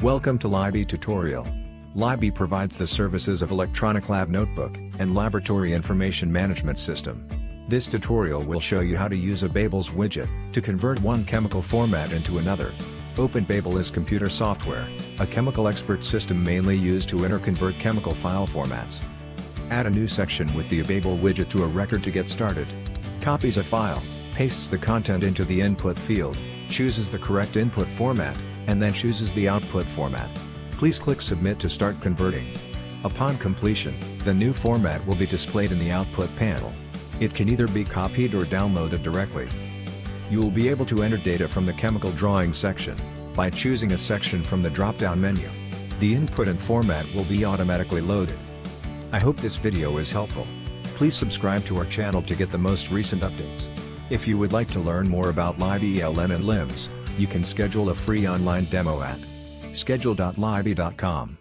Welcome to Libby Tutorial. Libby provides the services of Electronic Lab Notebook and Laboratory Information Management System. This tutorial will show you how to use a Babel's widget to convert one chemical format into another. OpenBabel is computer software, a chemical expert system mainly used to interconvert chemical file formats. Add a new section with the Babel widget to a record to get started. Copies a file, pastes the content into the input field, chooses the correct input format, and then chooses the output format. Please click Submit to start converting. Upon completion, the new format will be displayed in the output panel. It can either be copied or downloaded directly. You will be able to enter data from the chemical drawing section by choosing a section from the drop-down menu. The input and format will be automatically loaded. I hope this video is helpful. Please subscribe to our channel to get the most recent updates. If you would like to learn more about Libby ELN and LIMS, you can schedule a free online demo at schedule.libby.com.